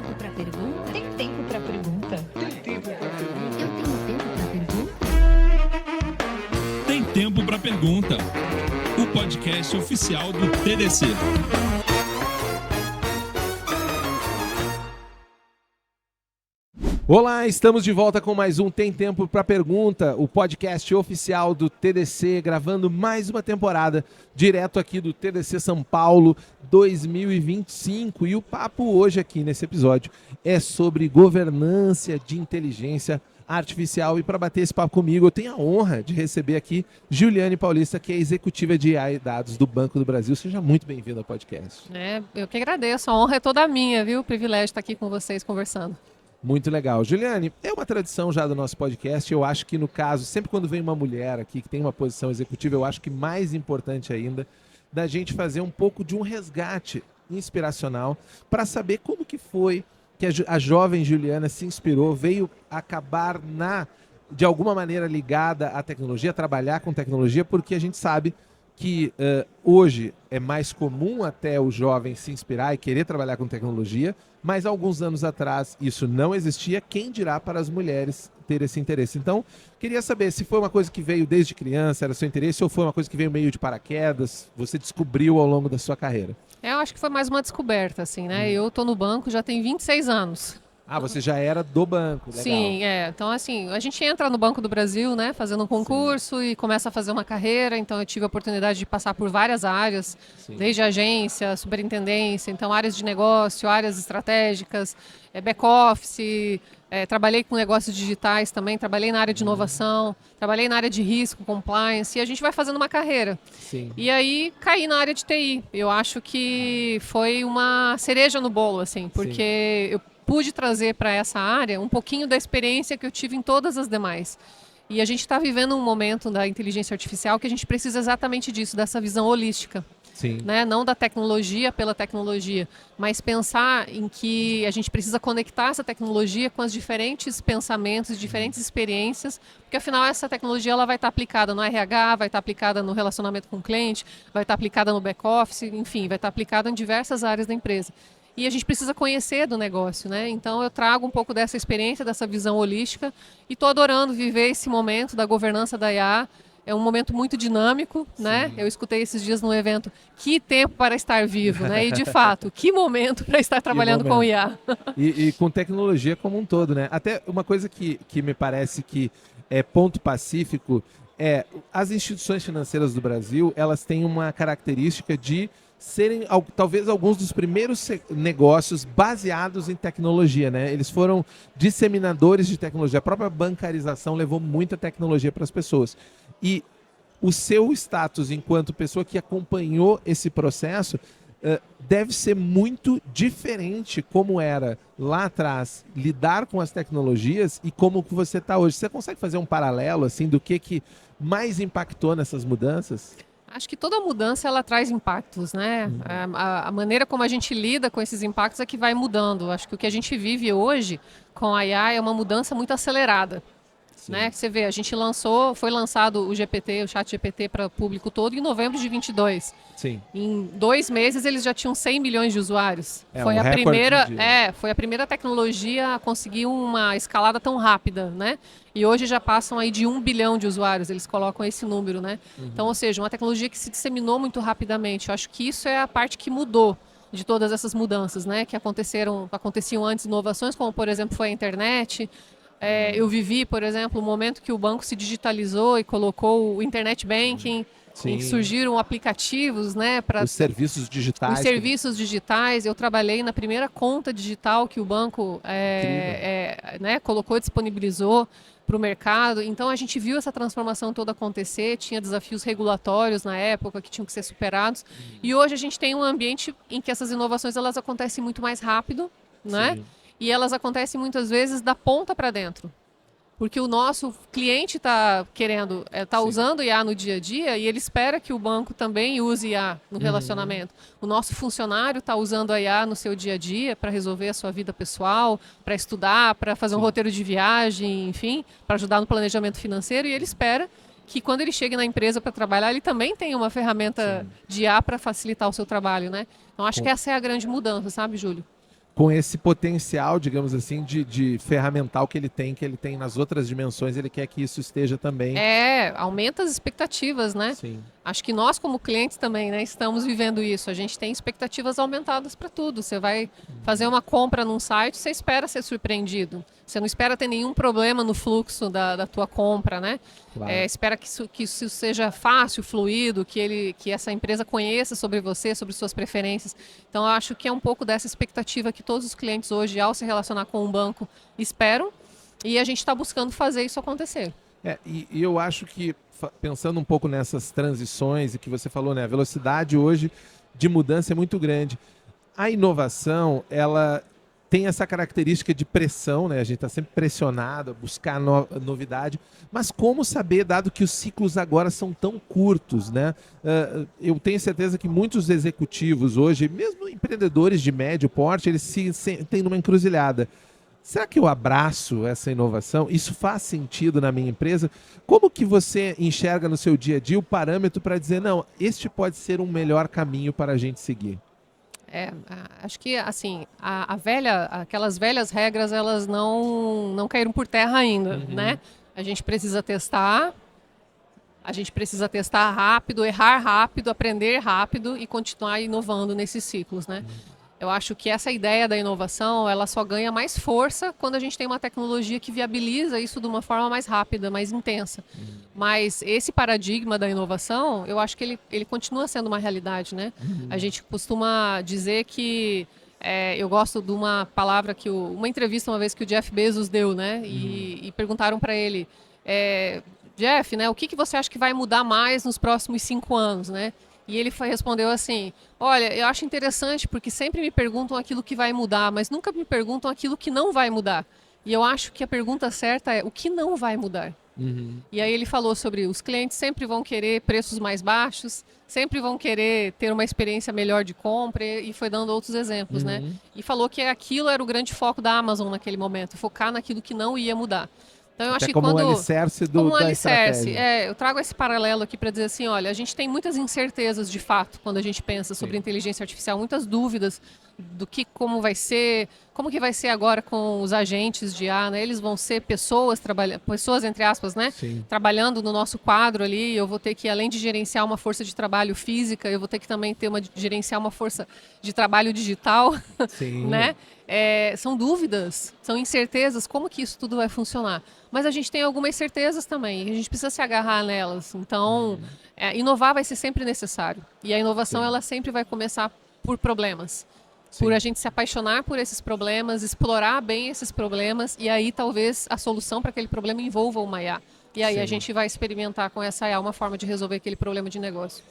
tempo pra pergunta? Tem tempo pra pergunta? Tem tempo pra pergunta? Eu tenho tempo pra pergunta? Tem Tempo para Pergunta, o podcast oficial do TDC. Olá, estamos de volta com mais um Tem Tempo para Pergunta, o podcast oficial do TDC, gravando mais uma temporada direto aqui do TDC São Paulo 2025. E o papo hoje aqui nesse episódio é sobre governança de inteligência artificial. E para bater esse papo comigo, eu tenho a honra de receber aqui Juliane Paulista, que é executiva de AI e Dados do Banco do Brasil. Seja muito bem-vinda ao podcast. Eu que agradeço, a honra é toda minha, viu? O privilégio de estar aqui com vocês conversando. Muito legal. Juliane, é uma tradição já do nosso podcast. Eu acho que no caso, sempre quando vem uma mulher aqui que tem uma posição executiva, eu acho que mais importante ainda, da gente fazer um pouco de um resgate inspiracional para saber como que foi que a jovem Juliana se inspirou, veio acabar de alguma maneira ligada à tecnologia, trabalhar com tecnologia, porque a gente sabe que hoje é mais comum até o jovem se inspirar e querer trabalhar com tecnologia, mas alguns anos atrás isso não existia, quem dirá para as mulheres ter esse interesse. Então, queria saber se foi uma coisa que veio desde criança, era seu interesse, ou foi uma coisa que veio meio de paraquedas, você descobriu ao longo da sua carreira? Eu acho que foi mais uma descoberta, assim, né? Eu tô no banco já tem 26 anos. Ah, você já era do banco, legal. Sim, Então, assim, a gente entra no Banco do Brasil, né, fazendo um concurso e começa a fazer uma carreira. Então, eu tive a oportunidade de passar por várias áreas, desde agência, superintendência, então áreas de negócio, áreas estratégicas, back-office, trabalhei com negócios digitais também, trabalhei na área de inovação, trabalhei na área de risco, compliance, e a gente vai fazendo uma carreira. Sim. E aí, caí na área de TI. Eu acho que foi uma cereja no bolo, assim, porque eu pude trazer para essa área um pouquinho da experiência que eu tive em todas as demais. E a gente está vivendo um momento da inteligência artificial que a gente precisa exatamente disso, dessa visão holística. Sim. Né? Não da tecnologia pela tecnologia, mas pensar em que a gente precisa conectar essa tecnologia com os diferentes pensamentos, diferentes experiências, porque afinal essa tecnologia ela vai estar aplicada no RH, vai estar aplicada no relacionamento com o cliente, vai estar aplicada no back-office, enfim, vai estar aplicada em diversas áreas da empresa. E a gente precisa conhecer do negócio, né? Então eu trago um pouco dessa experiência, dessa visão holística e estou adorando viver esse momento da governança da IA. É um momento muito dinâmico, né? Eu escutei esses dias no evento, que tempo para estar vivo, né? E de fato, que momento para estar trabalhando com IA. E com tecnologia como um todo, né? Até uma coisa que me parece que é ponto pacífico é as instituições financeiras do Brasil, elas têm uma característica de serem talvez alguns dos primeiros negócios baseados em tecnologia, né? Eles foram disseminadores de tecnologia. A própria bancarização levou muita tecnologia para as pessoas. E o seu status enquanto pessoa que acompanhou esse processo deve ser muito diferente como era lá atrás lidar com as tecnologias e como que você está hoje. Você consegue fazer um paralelo assim do que mais impactou nessas mudanças? Acho que toda mudança ela traz impactos, né? A maneira como a gente lida com esses impactos é que vai mudando. Acho que o que a gente vive hoje com a IA é uma mudança muito acelerada. Né? Você vê, a gente foi lançado o GPT, o ChatGPT para o público todo em novembro de 22. Sim. Em 2 meses eles já tinham 100 milhões de usuários. Foi a primeira tecnologia a conseguir uma escalada tão rápida, né? E hoje já passam aí de 1 bilhão de usuários, eles colocam esse número, né? Então, ou seja, uma tecnologia que se disseminou muito rapidamente. Eu acho que isso é a parte que mudou de todas essas mudanças, né? Que aconteciam antes, inovações como, por exemplo, foi a internet. Eu vivi, por exemplo, o momento que o banco se digitalizou e colocou o internet banking, em que surgiram aplicativos, né, para os serviços digitais. Os serviços digitais. Eu trabalhei na primeira conta digital que o banco colocou, disponibilizou para o mercado. Então a gente viu essa transformação toda acontecer, tinha desafios regulatórios na época que tinham que ser superados. E hoje a gente tem um ambiente em que essas inovações elas acontecem muito mais rápido, né? E elas acontecem muitas vezes da ponta para dentro. Porque o nosso cliente está querendo, usando IA no dia a dia e ele espera que o banco também use IA no relacionamento. O nosso funcionário está usando a IA no seu dia a dia para resolver a sua vida pessoal, para estudar, para fazer um roteiro de viagem, enfim, para ajudar no planejamento financeiro e ele espera que quando ele chegue na empresa para trabalhar, ele também tenha uma ferramenta de IA para facilitar o seu trabalho, né? Então acho que essa é a grande mudança, sabe, Júlio? com esse potencial, digamos assim, de ferramental que ele tem nas outras dimensões, ele quer que isso esteja também. Aumenta as expectativas, né? Sim. Acho que nós, como clientes também, né, estamos vivendo isso. A gente tem expectativas aumentadas para tudo. Você vai fazer uma compra num site, você espera ser surpreendido. Você não espera ter nenhum problema no fluxo da tua compra, né? Claro. Espera que isso seja fácil, fluido, que essa empresa conheça sobre você, sobre suas preferências. Então, eu acho que é um pouco dessa expectativa que todos os clientes hoje, ao se relacionar com um banco, esperam. E a gente está buscando fazer isso acontecer. E eu acho que, pensando um pouco nessas transições e que você falou, né, a velocidade hoje de mudança é muito grande. A inovação, ela tem essa característica de pressão, né? A gente está sempre pressionado a buscar novidade. Mas como saber, dado que os ciclos agora são tão curtos, né? Eu tenho certeza que muitos executivos hoje, mesmo empreendedores de médio porte, eles se sentem numa encruzilhada. Será que eu abraço essa inovação? Isso faz sentido na minha empresa? Como que você enxerga no seu dia a dia o parâmetro para dizer, não, este pode ser um melhor caminho para a gente seguir? Acho que assim, aquelas velhas regras, elas não caíram por terra ainda, né? A gente precisa testar rápido, errar rápido, aprender rápido e continuar inovando nesses ciclos, né? Eu acho que essa ideia da inovação, ela só ganha mais força quando a gente tem uma tecnologia que viabiliza isso de uma forma mais rápida, mais intensa. Mas esse paradigma da inovação, eu acho que ele continua sendo uma realidade, né? A gente costuma dizer que... eu gosto de uma palavra uma entrevista uma vez que o Jeff Bezos deu, né? E perguntaram para ele, Jeff, né, o que você acha que vai mudar mais nos próximos 5 anos, né? E ele respondeu assim, olha, eu acho interessante porque sempre me perguntam aquilo que vai mudar, mas nunca me perguntam aquilo que não vai mudar. E eu acho que a pergunta certa é o que não vai mudar. E aí ele falou sobre os clientes sempre vão querer preços mais baixos, sempre vão querer ter uma experiência melhor de compra e foi dando outros exemplos, né? E falou que aquilo era o grande foco da Amazon naquele momento, focar naquilo que não ia mudar. Então, eu acho que como quando, um alicerce da estratégia. eu trago esse paralelo aqui para dizer assim, olha, a gente tem muitas incertezas de fato quando a gente pensa sobre inteligência artificial, muitas dúvidas do como vai ser, como que vai ser agora com os agentes de IA, né? Eles vão ser pessoas entre aspas, né? Sim. Trabalhando no nosso quadro ali, eu vou ter que, além de gerenciar uma força de trabalho física, eu vou ter que também gerenciar uma força de trabalho digital, Sim. né? São dúvidas, são incertezas, como que isso tudo vai funcionar. Mas a gente tem algumas certezas também, a gente precisa se agarrar nelas. Então, inovar vai ser sempre necessário. E a inovação, ela sempre vai começar por problemas. Sim. Por a gente se apaixonar por esses problemas, explorar bem esses problemas, e aí talvez a solução para aquele problema envolva uma IA. E aí a gente vai experimentar com essa IA uma forma de resolver aquele problema de negócio.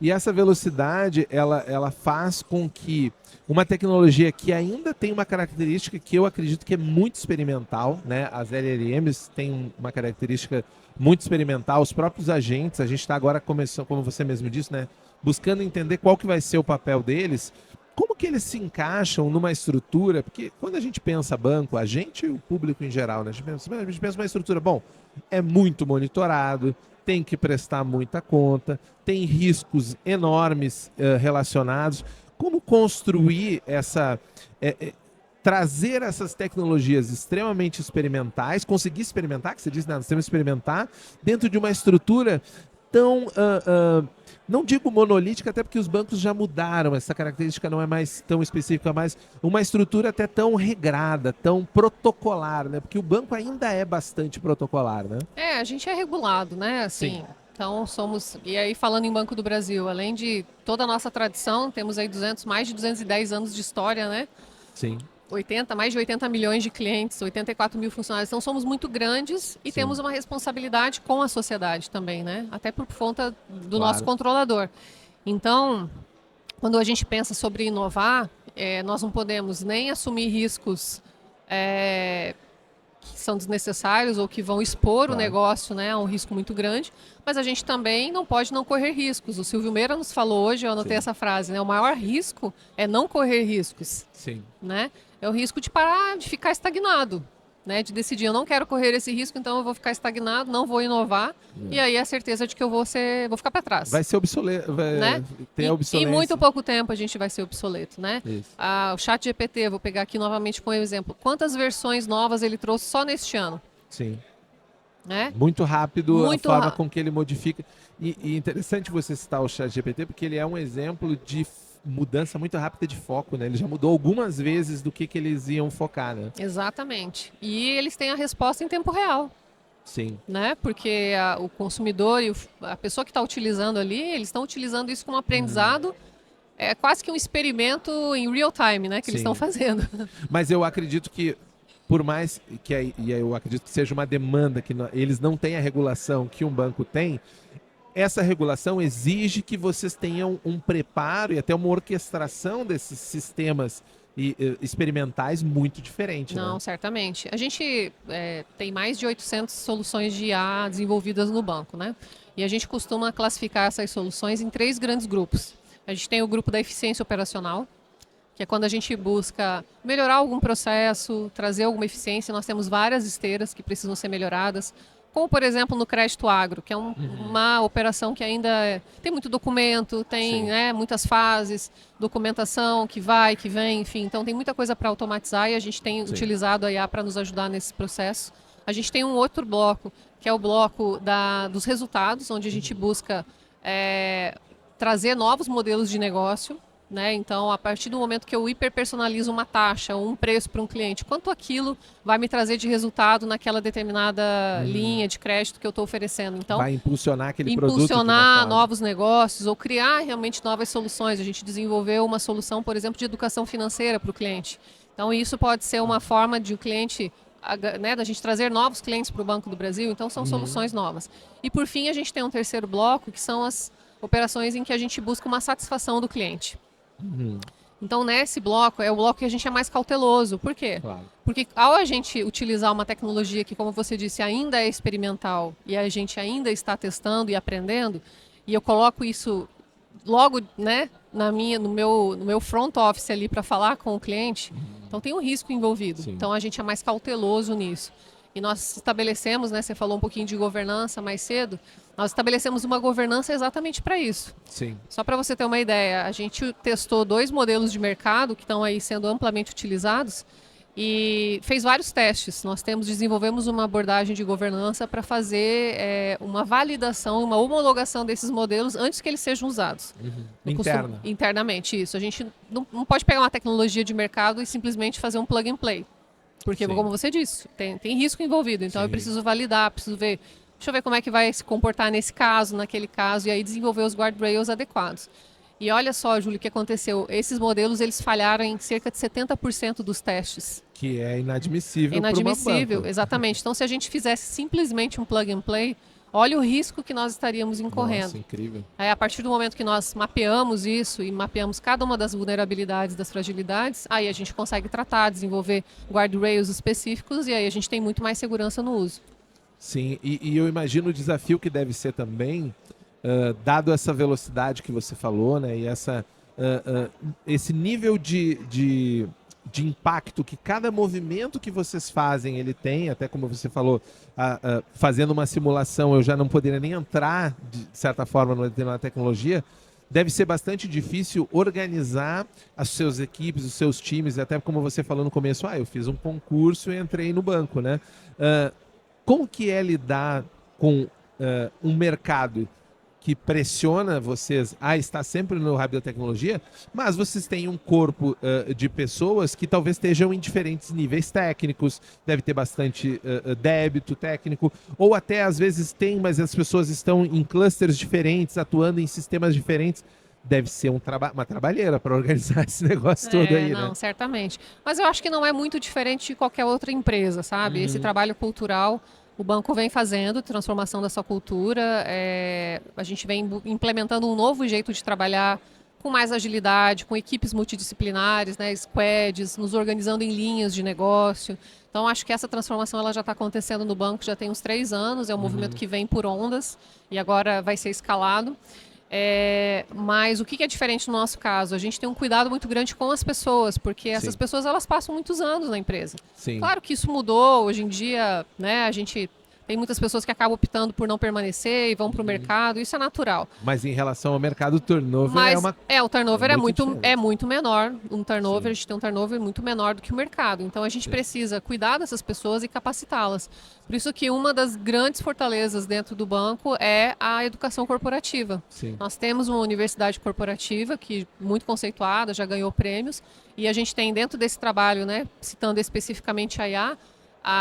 E essa velocidade, ela faz com que uma tecnologia que ainda tem uma característica que eu acredito que é muito experimental, né? As LLMs têm uma característica muito experimental, os próprios agentes, a gente está agora começando, como você mesmo disse, né? Buscando entender qual que vai ser o papel deles. Como que eles se encaixam numa estrutura? Porque quando a gente pensa banco, a gente e o público em geral, né? A gente pensa numa estrutura, bom, é muito monitorado, tem que prestar muita conta, tem riscos enormes relacionados. Como construir trazer essas tecnologias extremamente experimentais, conseguir experimentar, que você disse, nós temos que experimentar, dentro de uma estrutura tão... não digo monolítica, até porque os bancos já mudaram, essa característica não é mais tão específica, mas uma estrutura até tão regrada, tão protocolar, né? Porque o banco ainda é bastante protocolar, né? A gente é regulado, né? Assim, sim. Então somos... E aí falando em Banco do Brasil, além de toda a nossa tradição, temos aí mais de 210 anos de história, né? Sim. Mais de 80 milhões de clientes, 84 mil funcionários. Então somos muito grandes e temos uma responsabilidade com a sociedade também, né? Até por conta do nosso controlador. Então, quando a gente pensa sobre inovar, nós não podemos nem assumir riscos que são desnecessários ou que vão expor o negócio, né, a um risco muito grande, mas a gente também não pode não correr riscos. O Silvio Meira nos falou hoje, eu anotei essa frase, né? O maior risco é não correr riscos. Sim. Né? É o risco de parar, de ficar estagnado. né? De decidir, eu não quero correr esse risco, então eu vou ficar estagnado, não vou inovar, e aí a certeza de que eu vou ficar para trás. Vai ser obsoleto, Né? tem a obsolescência. Em muito pouco tempo a gente vai ser obsoleto, né? Isso. O ChatGPT, vou pegar aqui novamente como exemplo. Quantas versões novas ele trouxe só neste ano? Sim. Né? Muito rápido Muito a forma ra- com que ele modifica. E interessante você citar o ChatGPT, porque ele é um exemplo de mudança muito rápida de foco, né? Ele já mudou algumas vezes do que eles iam focar, né? Exatamente. E eles têm a resposta em tempo real, Sim. né? Porque o consumidor e a pessoa que está utilizando ali, eles estão utilizando isso como aprendizado. É quase que um experimento em real time, né? Que eles Sim. estão fazendo. Mas eu acredito que, por mais que eu acredito que seja uma demanda que eles não têm a regulação que um banco tem, essa regulação exige que vocês tenham um preparo e até uma orquestração desses sistemas experimentais muito diferente. Não, né? certamente. A gente tem mais de 800 soluções de IA desenvolvidas no banco, né? E a gente costuma classificar essas soluções em 3 grandes grupos. A gente tem o grupo da eficiência operacional, que é quando a gente busca melhorar algum processo, trazer alguma eficiência. Nós temos várias esteiras que precisam ser melhoradas, como, por exemplo, no crédito agro, que é uma operação que ainda tem muito documento, tem muitas fases, documentação que vai, que vem, enfim. Então, tem muita coisa para automatizar e a gente tem utilizado a IA para nos ajudar nesse processo. A gente tem um outro bloco, que é o bloco dos resultados, onde a gente busca trazer novos modelos de negócio. Né? Então, a partir do momento que eu hiperpersonalizo uma taxa ou um preço para um cliente, quanto aquilo vai me trazer de resultado naquela determinada linha de crédito que eu estou oferecendo? Então, vai impulsionar aquele produto. Impulsionar novos negócios ou criar realmente novas soluções. A gente desenvolveu uma solução, por exemplo, de educação financeira para o cliente. Então, isso pode ser uma forma de o cliente, né, da gente trazer novos clientes para o Banco do Brasil. Então, são soluções novas. E, por fim, a gente tem um terceiro bloco, que são as operações em que a gente busca uma satisfação do cliente. Então, nesse bloco, é o bloco que a gente é mais cauteloso. Por quê? Claro. Porque ao a gente utilizar uma tecnologia que, como você disse, ainda é experimental e a gente ainda está testando e aprendendo, e eu coloco isso logo, né, no meu front office ali para falar com o cliente, então tem um risco envolvido. Sim. Então, a gente é mais cauteloso nisso. E nós estabelecemos, né, você falou um pouquinho de governança mais cedo, nós estabelecemos uma governança exatamente para isso. Sim. Só para você ter uma ideia, a gente testou 2 modelos de mercado que estão aí sendo amplamente utilizados e fez vários testes. Nós desenvolvemos uma abordagem de governança para fazer uma validação, uma homologação desses modelos antes que eles sejam usados. Internamente, isso. A gente não pode pegar uma tecnologia de mercado e simplesmente fazer um plug and play. Porque, como você disse, tem risco envolvido. Então, eu preciso validar, preciso ver... Deixa eu ver como é que vai se comportar nesse caso, naquele caso, e aí desenvolver os guardrails adequados. E olha só, Júlio, o que aconteceu. Esses modelos, eles falharam em cerca de 70% dos testes. Que é inadmissível. Inadmissível, exatamente. Então, se a gente fizesse simplesmente um plug and play, olha o risco que nós estaríamos incorrendo. Nossa, incrível. Aí, a partir do momento que nós mapeamos isso e mapeamos cada uma das vulnerabilidades, das fragilidades, aí a gente consegue tratar, desenvolver guardrails específicos e aí a gente tem muito mais segurança no uso. Sim, e eu imagino o desafio que deve ser também, dado essa velocidade que você falou, né, e esse nível de impacto que cada movimento que vocês fazem ele tem, até como você falou, fazendo uma simulação eu já não poderia nem entrar, de certa forma, numa determinada tecnologia, deve ser bastante difícil organizar as suas equipes, os seus times, até como você falou no começo, eu fiz um concurso e entrei no banco, né? Como que é lidar com um mercado que pressiona vocês a estar sempre no rabo da tecnologia, mas vocês têm um corpo de pessoas que talvez estejam em diferentes níveis técnicos, deve ter bastante débito técnico, ou até às vezes tem, mas as pessoas estão em clusters diferentes, atuando em sistemas diferentes. Deve ser uma trabalheira para organizar esse negócio todo aí, não, né? Certamente. Mas eu acho que não é muito diferente de qualquer outra empresa, sabe? Esse trabalho cultural, o banco vem fazendo, transformação da sua cultura, a gente vem implementando um novo jeito de trabalhar com mais agilidade, com equipes multidisciplinares, né, squads, nos organizando em linhas de negócio. Então, acho que essa transformação ela já está acontecendo no banco, já tem uns 3 anos, é um movimento que vem por ondas e agora vai ser escalado. Mas o que é diferente no nosso caso? A gente tem um cuidado muito grande com as pessoas, porque essas pessoas elas passam muitos anos na empresa. Sim. Claro que isso mudou, hoje em dia, né, a gente tem muitas pessoas que acabam optando por não permanecer e vão para o mercado, isso é natural. Mas em relação ao mercado, o turnover o turnover é é muito menor. Sim. A gente tem um turnover muito menor do que o mercado. Então a gente precisa cuidar dessas pessoas e capacitá-las. Por isso que uma das grandes fortalezas dentro do banco é a educação corporativa. Sim. Nós temos uma universidade corporativa que muito conceituada, já ganhou prêmios, e a gente tem dentro desse trabalho, né, citando especificamente a IA,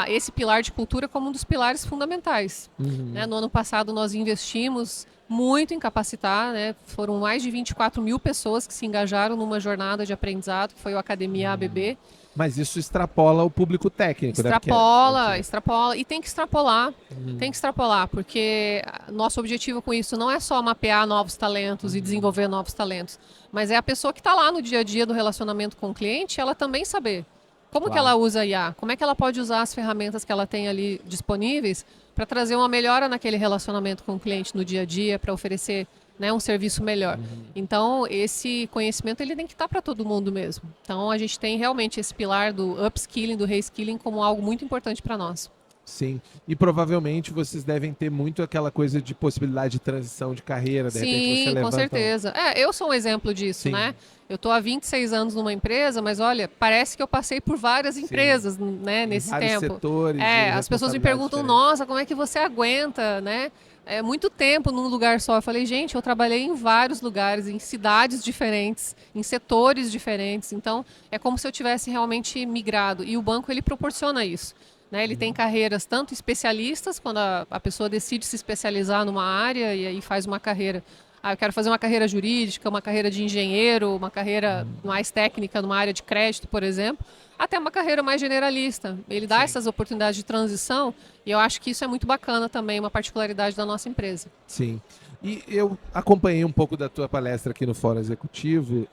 esse pilar de cultura como um dos pilares fundamentais. Né? No ano passado nós investimos muito em capacitar, né? Foram mais de 24 mil pessoas que se engajaram numa jornada de aprendizado, que foi o Academia ABB. Mas isso extrapola o público técnico, extrapola, e tem que extrapolar. Tem que extrapolar, porque nosso objetivo com isso não é só mapear novos talentos e desenvolver novos talentos, mas é a pessoa que está lá no dia a dia do relacionamento com o cliente, ela também saber como que ela usa a IA, como é que ela pode usar as ferramentas que ela tem ali disponíveis para trazer uma melhora naquele relacionamento com o cliente no dia a dia, para oferecer, né, um serviço melhor. Então, esse conhecimento ele tem que estar para todo mundo mesmo. Então, a gente tem realmente esse pilar do upskilling, do reskilling como algo muito importante para nós. Sim, e provavelmente vocês devem ter muito aquela coisa de possibilidade de transição de carreira, de repente você levanta... com certeza. Eu sou um exemplo disso, né? Eu estou há 26 anos numa empresa, mas olha, parece que eu passei por várias empresas, né, nesse vários tempo. Setores, as pessoas me perguntam, nossa, como é que você aguenta, né? É muito tempo num lugar só. Eu falei, gente, eu trabalhei em vários lugares, em cidades diferentes, em setores diferentes. Então, é como se eu tivesse realmente migrado. E o banco, ele proporciona isso. Né, ele tem carreiras tanto especialistas, quando a pessoa decide se especializar numa área e aí faz uma carreira. Eu quero fazer uma carreira jurídica, uma carreira de engenheiro, uma carreira mais técnica numa área de crédito, por exemplo, até uma carreira mais generalista. Ele dá essas oportunidades de transição e eu acho que isso é muito bacana também, uma particularidade da nossa empresa. Sim. E eu acompanhei um pouco da tua palestra aqui no Fórum Executivo,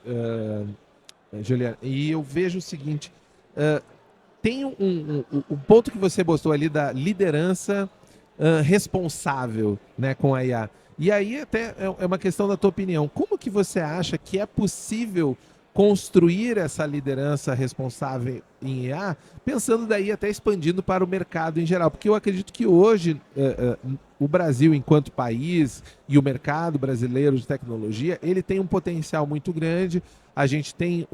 Juliana, e eu vejo o seguinte... tem um ponto que você mostrou ali da liderança responsável, né, com a IA. E aí até é uma questão da tua opinião. Como que você acha que é possível construir essa liderança responsável em IA, pensando daí até expandindo para o mercado em geral? Porque eu acredito que hoje o Brasil, enquanto país, e o mercado brasileiro de tecnologia, ele tem um potencial muito grande. A gente tem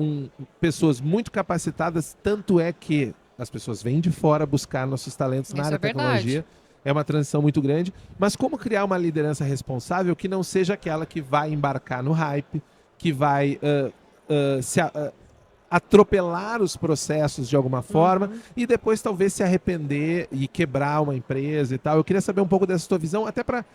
pessoas muito capacitadas, tanto é que as pessoas vêm de fora buscar nossos talentos na área da tecnologia. É uma transição muito grande. Mas como criar uma liderança responsável que não seja aquela que vai embarcar no hype, que vai atropelar os processos de alguma forma e depois talvez se arrepender e quebrar uma empresa e tal. Eu queria saber um pouco dessa tua visão, até para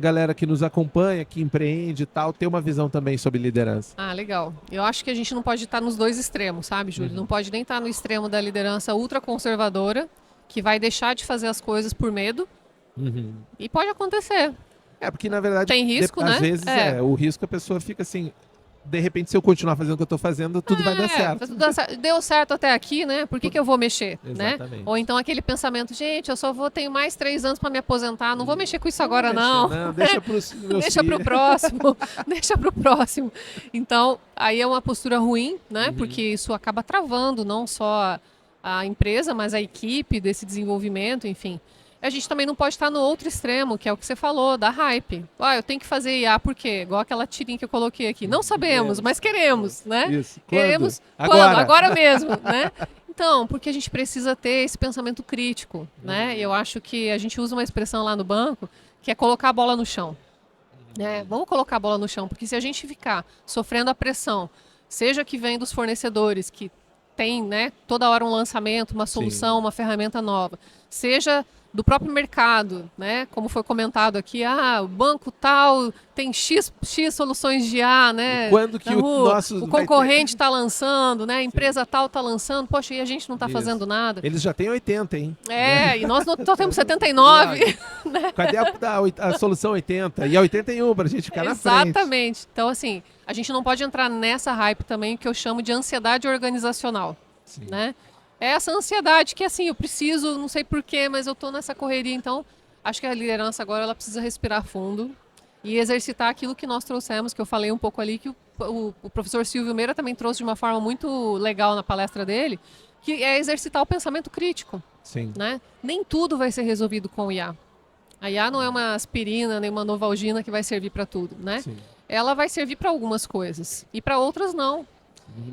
galera que nos acompanha, que empreende e tal, ter uma visão também sobre liderança. Legal. Eu acho que a gente não pode estar nos dois extremos, sabe, Júlio? Não pode nem estar no extremo da liderança ultraconservadora, que vai deixar de fazer as coisas por medo. E pode acontecer. Porque na verdade, tem risco, né? Às vezes o risco a pessoa fica assim... De repente, se eu continuar fazendo o que eu estou fazendo, tudo vai dar certo. Deu certo até aqui, né? Por que eu vou mexer? Exatamente. Né? Ou então aquele pensamento, gente, eu só tenho mais 3 anos para me aposentar, não vou mexer com isso agora, não. Deixa para Deixa para o próximo. Deixa para o próximo. Então, aí é uma postura ruim, né? Porque isso acaba travando não só a empresa, mas a equipe desse desenvolvimento, enfim. A gente também não pode estar no outro extremo, que é o que você falou, da hype. Eu tenho que fazer IA, por quê? Igual aquela tirinha que eu coloquei aqui. Não sabemos, mas queremos, né? Isso. Queremos quando? Agora mesmo, né? Então, porque a gente precisa ter esse pensamento crítico, né? Eu acho que a gente usa uma expressão lá no banco, que é colocar a bola no chão. Vamos colocar a bola no chão, porque se a gente ficar sofrendo a pressão, seja que vem dos fornecedores, que tem, né, toda hora um lançamento, uma solução, uma ferramenta nova, seja do próprio mercado, né? Como foi comentado aqui, o banco tal tem X soluções de IA, né? Quando que o concorrente está lançando, né? A empresa tal está lançando, poxa, e a gente não está fazendo nada. Eles já têm 80, hein? E nós só temos 79. Né? Cadê a solução 80? E a 81 para a gente ficar na frente. Exatamente. Então, assim, a gente não pode entrar nessa hype também, que eu chamo de ansiedade organizacional, né? É essa ansiedade que, assim, eu preciso, não sei porquê, mas eu tô nessa correria. Então, acho que a liderança agora ela precisa respirar fundo, e exercitar aquilo que nós trouxemos, que eu falei um pouco ali, que o professor Silvio Meira também trouxe de uma forma muito legal na palestra dele, que é exercitar o pensamento crítico. Sim. Né? Nem tudo vai ser resolvido com o IA. A IA não é uma aspirina, nem uma Novalgina que vai servir para tudo, né? Sim. Ela vai servir para algumas coisas e para outras não.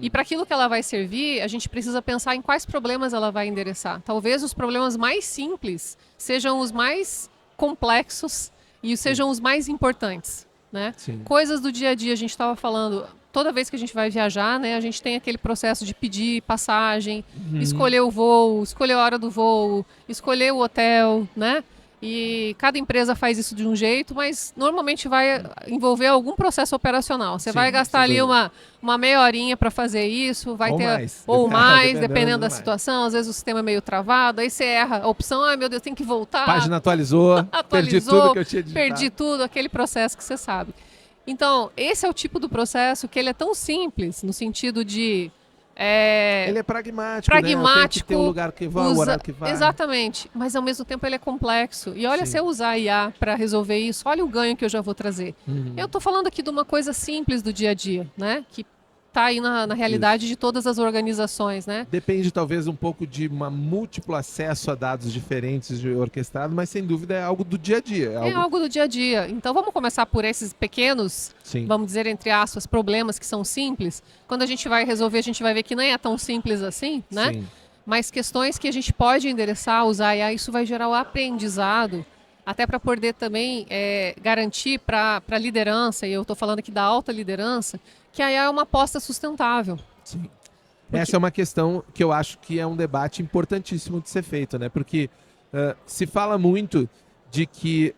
E para aquilo que ela vai servir, a gente precisa pensar em quais problemas ela vai endereçar. Talvez os problemas mais simples sejam os mais complexos e sejam os mais importantes, né? Sim. Coisas do dia a dia, a gente estava falando, toda vez que a gente vai viajar, né, a gente tem aquele processo de pedir passagem, escolher o voo, escolher a hora do voo, escolher o hotel, né? E cada empresa faz isso de um jeito, mas normalmente vai envolver algum processo operacional. Você Sim, vai gastar sem ali dúvida. uma meia horinha para fazer isso, vai Ou ter mais, ou mais, dependendo dependendo da mais. situação. Às vezes o sistema é meio travado, aí você erra a opção, ai meu Deus, tem que voltar. Página atualizou, perdi Atualizou, tudo que eu tinha digitado. perdi tudo, aquele processo que você sabe. Então, esse é o tipo do processo que ele é tão simples, no sentido de... Ele é pragmático, né? Tem que pragmático, ter um lugar que vai, o horário que vai. Exatamente, mas ao mesmo tempo ele é complexo. E olha, Sim. se eu usar a IA para resolver isso, olha o ganho que eu já vou trazer. Eu estou falando aqui de uma coisa simples do dia a dia, né? Que está aí na realidade de todas as organizações, né? Depende talvez um pouco de uma múltiplo acesso a dados diferentes de orquestrado, mas sem dúvida é algo do dia a dia. É algo do dia a dia. Então vamos começar por esses pequenos, Sim. vamos dizer entre aspas, problemas que são simples. Quando a gente vai resolver, a gente vai ver que nem é tão simples assim, né? Sim. Mas questões que a gente pode endereçar, usar IA, isso vai gerar o aprendizado, até para poder também garantir para a liderança, e eu estou falando aqui da alta liderança, que a IA é uma aposta sustentável. Sim. Essa é uma questão que eu acho que é um debate importantíssimo de ser feito, né? Porque se fala muito de que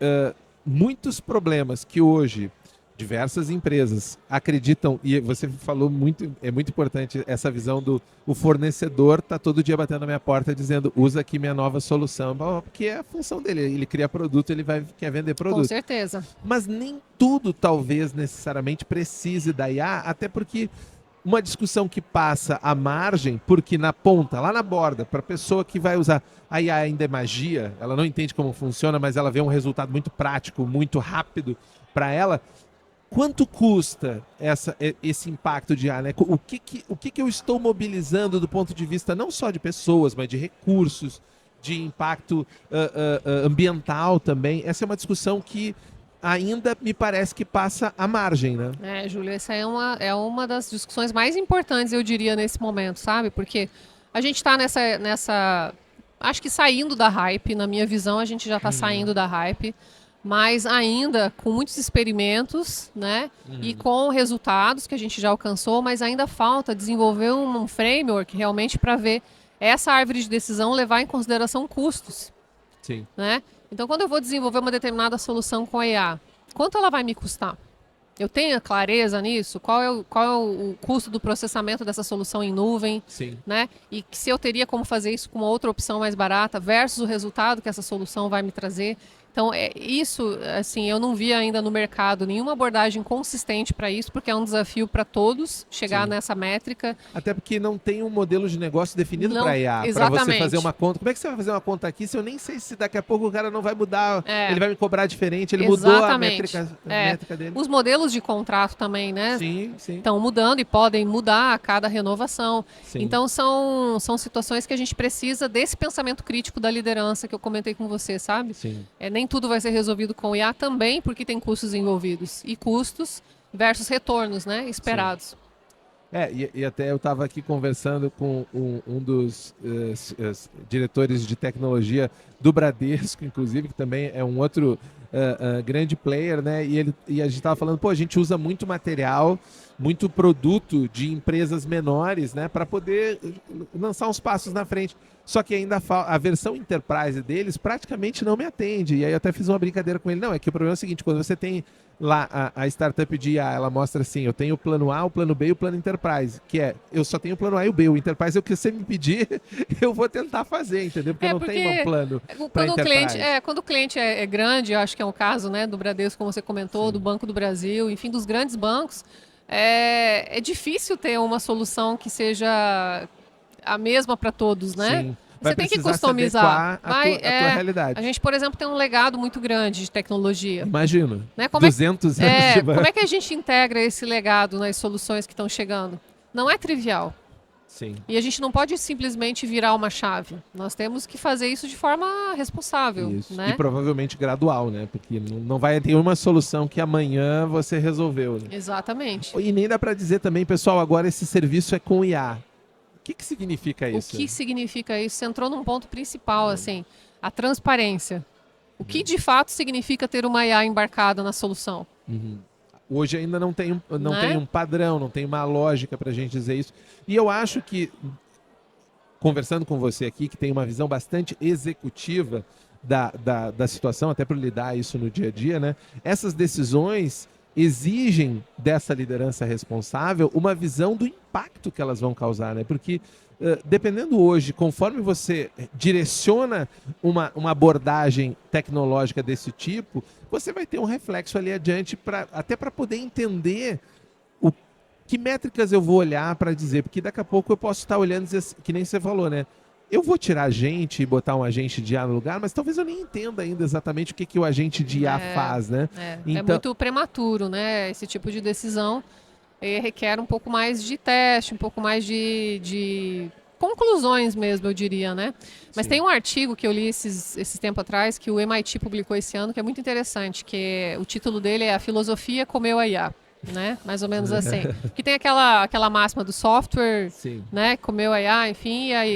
muitos problemas que hoje diversas empresas acreditam, e você falou muito, é muito importante essa visão do o fornecedor tá todo dia batendo na minha porta dizendo, usa aqui minha nova solução, porque é a função dele, ele cria produto, ele quer vender produto. Com certeza. Mas nem tudo talvez necessariamente precise da IA, até porque uma discussão que passa à margem, porque na ponta, lá na borda, para a pessoa que vai usar a IA ainda é magia, ela não entende como funciona, mas ela vê um resultado muito prático, muito rápido para ela. Quanto custa esse impacto de IA, né? O que eu estou mobilizando do ponto de vista não só de pessoas, mas de recursos, de impacto ambiental também? Essa é uma discussão que ainda me parece que passa à margem, né? Júlio, essa é uma das discussões mais importantes, eu diria, nesse momento, sabe? Porque a gente está nessa... Acho que saindo da hype, na minha visão, a gente já está saindo da hype, mas ainda com muitos experimentos, né? E com resultados que a gente já alcançou, mas ainda falta desenvolver um framework realmente para ver essa árvore de decisão levar em consideração custos. Sim. Né? Então, quando eu vou desenvolver uma determinada solução com a IA, quanto ela vai me custar? Eu tenho clareza nisso? Qual é o custo do processamento dessa solução em nuvem? Sim. Né? E se eu teria como fazer isso com uma outra opção mais barata versus o resultado que essa solução vai me trazer? Então, isso, assim, eu não vi ainda no mercado nenhuma abordagem consistente para isso, porque é um desafio para todos chegar Sim. nessa métrica. Até porque não tem um modelo de negócio definido para IA, para você exatamente. fazer uma conta. Como é que você vai fazer uma conta aqui se eu nem sei se daqui a pouco o cara não vai mudar, ele vai me cobrar diferente, ele mudou a métrica dele. Os modelos de contrato também, né? Sim, sim. Estão mudando e podem mudar a cada renovação. Sim. Então, são situações que a gente precisa desse pensamento crítico da liderança que eu comentei com você, sabe? Sim. Nem tudo vai ser resolvido com IA também, porque tem custos envolvidos. E custos versus retornos, né? Esperados. E até eu estava aqui conversando com um dos diretores de tecnologia do Bradesco, inclusive, que também é um outro grande player, né? E a gente estava falando, a gente usa muito material, muito produto de empresas menores, né? Para poder lançar uns passos na frente. Só que ainda a versão Enterprise deles praticamente não me atende. E aí eu até fiz uma brincadeira com ele. Não, é que o problema é o seguinte, quando você tem lá a startup de IA, ela mostra assim, eu tenho o plano A, o plano B e o plano Enterprise, que eu só tenho o plano A e o B. O Enterprise é o que você me pedir, eu vou tentar fazer, entendeu? Porque não tem um plano para Enterprise. Quando o cliente é grande, eu acho que é um caso, né, do Bradesco, como você comentou, Sim. do Banco do Brasil, enfim, dos grandes bancos, é difícil ter uma solução que seja a mesma para todos, né? Sim. vai Você tem que precisar se customizar. adequar à tua realidade. A gente, por exemplo, tem um legado muito grande de tecnologia. Imagino. Né? Como 200 anos de como é que a gente integra esse legado nas soluções que estão chegando? Não é trivial. Sim. E a gente não pode simplesmente virar uma chave. Nós temos que fazer isso de forma responsável. Isso. Né? E provavelmente gradual, né? Porque não vai ter uma solução que amanhã você resolveu. Né? Exatamente. E nem dá para dizer também, pessoal, agora esse serviço é com IA. O que significa isso? O que significa isso? Você entrou num ponto principal, assim, a transparência. O que de fato significa ter uma IA embarcada na solução? Uhum. Hoje ainda não tem Né? um padrão, não tem uma lógica para a gente dizer isso. E eu acho que, conversando com você aqui, que tem uma visão bastante executiva da situação, até para lidar isso no dia a dia, né? Essas decisões exigem dessa liderança responsável uma visão do impacto que elas vão causar, né? Porque dependendo hoje, conforme você direciona uma abordagem tecnológica desse tipo, você vai ter um reflexo ali adiante, até para poder entender que métricas eu vou olhar para dizer, porque daqui a pouco eu posso estar olhando e dizer, que nem você falou, né? Eu vou tirar agente e botar um agente de IA no lugar, mas talvez eu nem entenda ainda exatamente o que o agente de IA faz, né? É muito prematuro, né? Esse tipo de decisão requer um pouco mais de teste, um pouco mais de conclusões mesmo, eu diria, né? Mas Sim. tem um artigo que eu li esses tempos atrás, que o MIT publicou esse ano, que é muito interessante, o título dele é A Filosofia Comeu a IA. Né? Mais ou menos assim. Que tem aquela máxima do software, Sim. né? Comeu a IA, enfim, a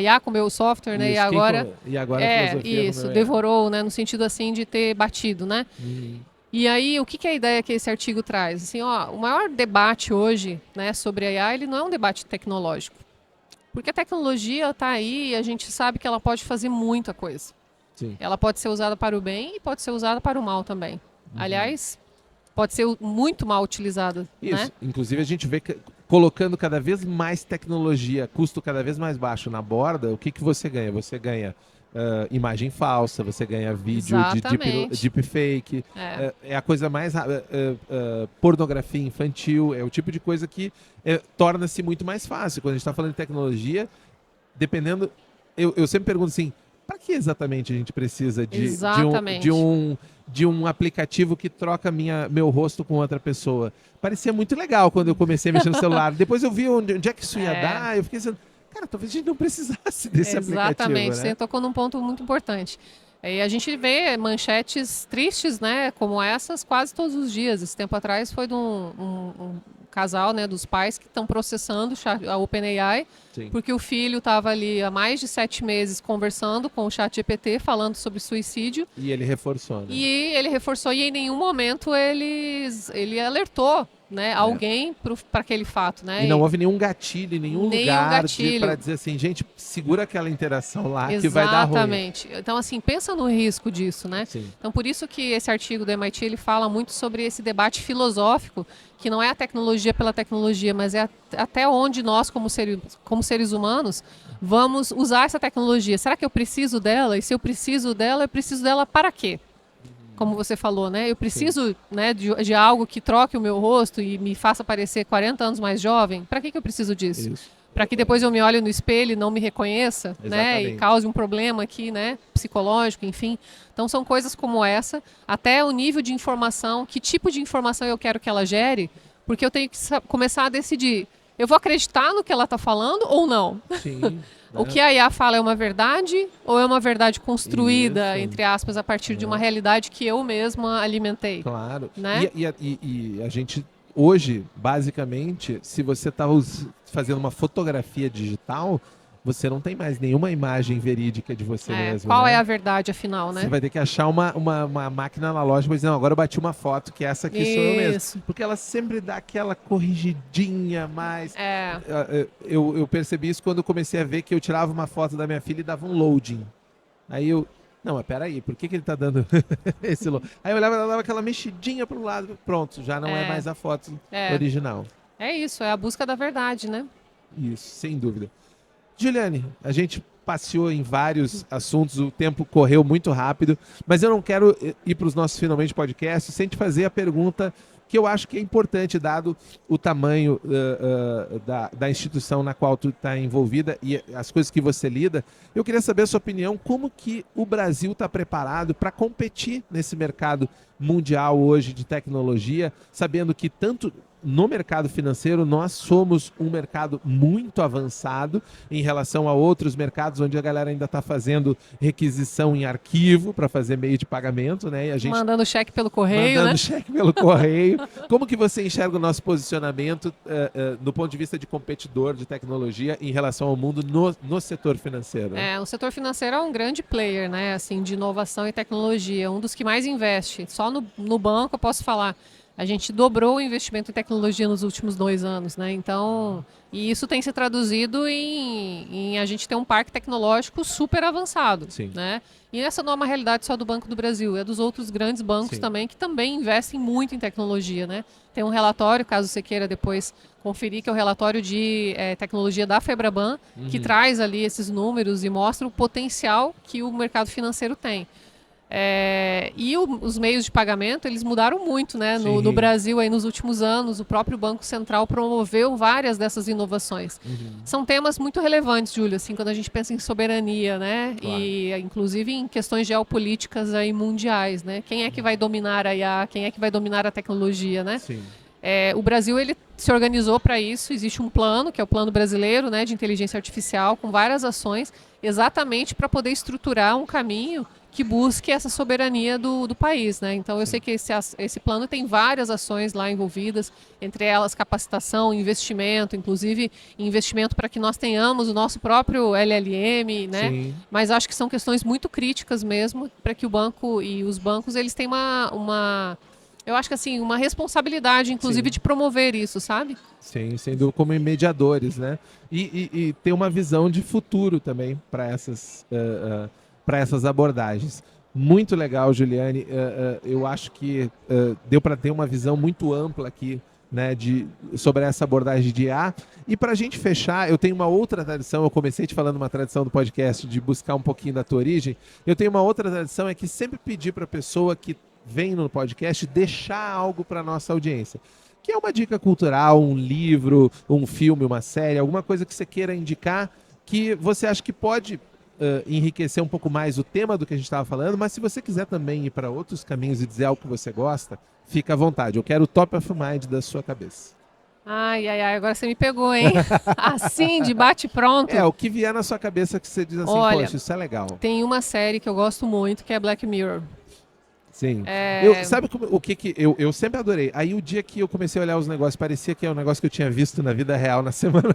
IA comeu o software, né? Isso, E agora a filosofia isso, comeu a IA. devorou, né? No sentido assim de ter batido, né? E aí, o que é a ideia que esse artigo traz? Assim, ó, o maior debate hoje, né, sobre a IA, ele não é um debate tecnológico. Porque a tecnologia está aí e a gente sabe que ela pode fazer muita coisa. Sim. Ela pode ser usada para o bem e pode ser usada para o mal também. Aliás, pode ser muito mal utilizada, Isso. né? Inclusive, a gente vê que colocando cada vez mais tecnologia, custo cada vez mais baixo na borda, o que você ganha? Você ganha imagem falsa, você ganha vídeo de Exatamente. deepfake, é a coisa mais... pornografia infantil, é o tipo de coisa que torna-se muito mais fácil. Quando a gente está falando de tecnologia, dependendo... Eu sempre pergunto assim, para que exatamente a gente precisa Exatamente. de um aplicativo que troca meu rosto com outra pessoa? Parecia muito legal quando eu comecei a mexer no celular. Depois eu vi onde é que isso ia dar, eu fiquei assim, cara, talvez a gente não precisasse desse aplicativo. Exatamente, né? você tocou num ponto muito importante. E a gente vê manchetes tristes, né, como essas, quase todos os dias. Esse tempo atrás foi de um casal, né, dos pais que estão processando a OpenAI, Sim. porque o filho estava ali há mais de 7 meses conversando com o ChatGPT, falando sobre suicídio. E ele reforçou, né? E ele reforçou e em nenhum momento ele alertou, né, alguém para aquele fato, né? E não houve nenhum gatilho, nenhum lugar gatilho. para dizer assim, gente, segura aquela interação lá que vai dar ruim. Exatamente. Então, assim, pensa no risco disso, né? Sim. Então, por isso que esse artigo do MIT, ele fala muito sobre esse debate filosófico, que não é a tecnologia pela tecnologia, mas é até onde nós, como seres humanos, vamos usar essa tecnologia. Será que eu preciso dela? E se eu preciso dela para quê? Como você falou, né? Eu preciso, né, de algo que troque o meu rosto e me faça parecer 40 anos mais jovem. Para que eu preciso disso? Isso. Para que depois eu me olhe no espelho e não me reconheça, né? E cause um problema aqui, né? Psicológico, enfim. Então são coisas como essa, até o nível de informação, que tipo de informação eu quero que ela gere, porque eu tenho que começar a decidir. Eu vou acreditar no que ela está falando ou não? Sim. O que a IA fala é uma verdade ou é uma verdade construída, Isso. entre aspas, a partir de uma realidade que eu mesma alimentei? Claro. Né? E a gente, hoje, basicamente, se você está fazendo uma fotografia digital, você não tem mais nenhuma imagem verídica de você mesmo. Qual né? é a verdade, afinal, né? Você vai ter que achar uma máquina analógica para dizer, não, agora eu bati uma foto que essa aqui sou eu mesmo. Porque ela sempre dá aquela corrigidinha mais... Eu percebi isso quando eu comecei a ver que eu tirava uma foto da minha filha e dava um loading. Aí eu... Não, mas peraí, por que ele tá dando esse loading? Aí eu olhava, ela dava aquela mexidinha para um lado. Pronto, já não é mais a foto original. É isso, é a busca da verdade, né? Isso, sem dúvida. Juliane, a gente passeou em vários assuntos, o tempo correu muito rápido, mas eu não quero ir para os nossos Finalmente Podcasts sem te fazer a pergunta que eu acho que é importante, dado o tamanho da instituição na qual tu está envolvida e as coisas que você lida. Eu queria saber a sua opinião, como que o Brasil está preparado para competir nesse mercado mundial hoje de tecnologia, sabendo que tanto no mercado financeiro nós somos um mercado muito avançado em relação a outros mercados onde a galera ainda está fazendo requisição em arquivo para fazer meio de pagamento, né? E a gente Mandando cheque pelo correio, mandando né? cheque pelo correio. Como que você enxerga o nosso posicionamento do ponto de vista de competidor de tecnologia em relação ao mundo no setor financeiro? O setor financeiro é um grande player, né? Assim, de inovação e tecnologia, um dos que mais investe. Só no banco eu posso falar. A gente dobrou o investimento em tecnologia nos últimos 2 anos, né? Então, e isso tem se traduzido em a gente ter um parque tecnológico super avançado, Sim. né? E essa não é uma realidade só do Banco do Brasil, é dos outros grandes bancos Sim. também, que também investem muito em tecnologia, né? Tem um relatório, caso você queira depois conferir, que é o relatório de tecnologia da Febraban, que traz ali esses números e mostra o potencial que o mercado financeiro tem. Os meios de pagamento, eles mudaram muito, né? No Brasil, aí, nos últimos anos, o próprio Banco Central promoveu várias dessas inovações. São temas muito relevantes, Júlio, assim, quando a gente pensa em soberania, né? Claro. E, inclusive, em questões geopolíticas aí, mundiais, né? Quem é que vai dominar a IA? Quem é que vai dominar a tecnologia, né? Sim. O Brasil, ele se organizou para isso. Existe um plano, que é o Plano Brasileiro, né, de Inteligência Artificial, com várias ações, exatamente para poder estruturar um caminho que busque essa soberania do país, né? Então, eu sei que esse plano tem várias ações lá envolvidas, entre elas capacitação, investimento, inclusive investimento para que nós tenhamos o nosso próprio LLM, né? Sim. Mas acho que são questões muito críticas mesmo, para que o banco e os bancos, eles têm eu acho que assim, uma responsabilidade, inclusive, Sim. de promover isso, sabe? Sim, sendo como mediadores, né? E ter uma visão de futuro também para essas abordagens. Muito legal, Juliane. Eu acho que deu para ter uma visão muito ampla aqui, né, sobre essa abordagem de IA. E para a gente fechar, eu tenho uma outra tradição. Eu comecei te falando uma tradição do podcast de buscar um pouquinho da tua origem. Eu tenho uma outra tradição, é que sempre pedir para a pessoa que vem no podcast deixar algo para nossa audiência, que é uma dica cultural, um livro, um filme, uma série, alguma coisa que você queira indicar que você acha que pode enriquecer um pouco mais o tema do que a gente estava falando, mas se você quiser também ir para outros caminhos e dizer algo que você gosta, fica à vontade. Eu quero o top of mind da sua cabeça. Ai, agora você me pegou, hein? Assim, de bate pronto. O que vier na sua cabeça que você diz assim, Olha, poxa, isso é legal. Tem uma série que eu gosto muito, que é Black Mirror. Sim. Sabe o que eu sempre adorei? Aí o dia que eu comecei a olhar os negócios, parecia que é um negócio que eu tinha visto na vida real na semana.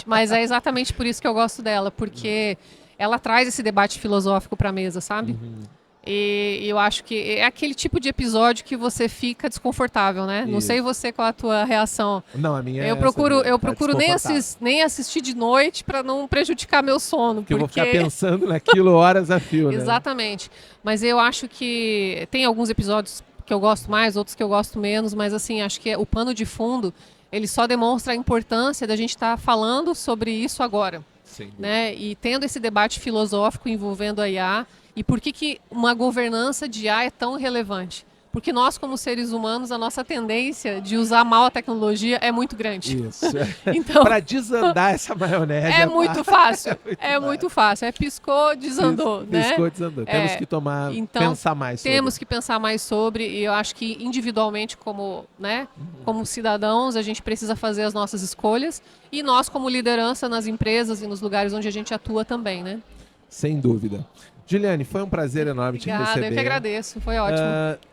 Mas é exatamente por isso que eu gosto dela, porque ela traz esse debate filosófico para a mesa, sabe? E eu acho que é aquele tipo de episódio que você fica desconfortável, né? Não sei você qual a tua reação. Não, a minha eu procuro nem assistir de noite para não prejudicar meu sono. Porque eu vou ficar pensando naquilo horas a fio, né? Exatamente. Mas eu acho que tem alguns episódios que eu gosto mais, outros que eu gosto menos, mas assim, acho que o pano de fundo, ele só demonstra a importância da gente estar falando sobre isso agora. Sim. Né? E tendo esse debate filosófico envolvendo a IA. E por que uma governança de IA é tão relevante? Porque nós, como seres humanos, a nossa tendência de usar mal a tecnologia é muito grande. Isso. Então, para desandar essa maionese. É muito fácil. Muito fácil. Piscou, desandou. Piscou, desandou. Temos que pensar mais sobre. Temos que pensar mais sobre. E eu acho que individualmente, como cidadãos, a gente precisa fazer as nossas escolhas. E nós, como liderança nas empresas e nos lugares onde a gente atua também, né? Sem dúvida. Juliane, foi um prazer enorme te receber. Eu que agradeço, foi ótimo.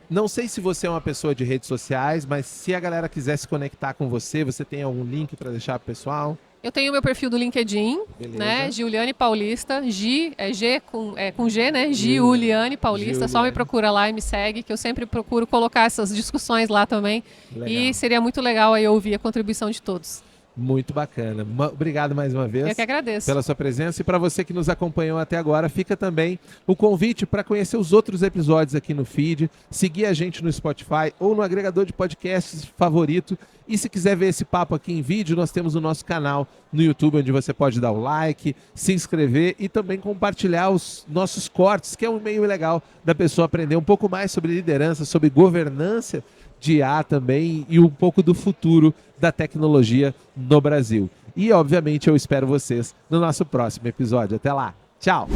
Não sei se você é uma pessoa de redes sociais, mas se a galera quiser se conectar com você tem algum link para deixar pro pessoal? Eu tenho meu perfil do LinkedIn, né? Juliane Paulista, G com G, né? Juliane Paulista, só me procura lá e me segue, que eu sempre procuro colocar essas discussões lá também. Legal. E seria muito legal aí ouvir a contribuição de todos. Muito bacana. Obrigado mais uma vez. Eu que agradeço. Pela sua presença. E para você que nos acompanhou até agora, fica também o convite para conhecer os outros episódios aqui no feed, seguir a gente no Spotify ou no agregador de podcasts favorito. E se quiser ver esse papo aqui em vídeo, nós temos o nosso canal no YouTube, onde você pode dar o like, se inscrever e também compartilhar os nossos cortes, que é um meio legal da pessoa aprender um pouco mais sobre liderança, sobre governança de IA também e um pouco do futuro da tecnologia no Brasil. E, obviamente, eu espero vocês no nosso próximo episódio. Até lá. Tchau!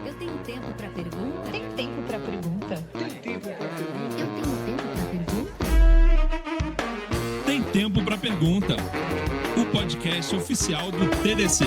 Eu tenho tempo para pergunta? Tem tempo pra pergunta? Eu tenho tempo para pergunta? Tem Tempo para Pergunta, o podcast oficial do TDC.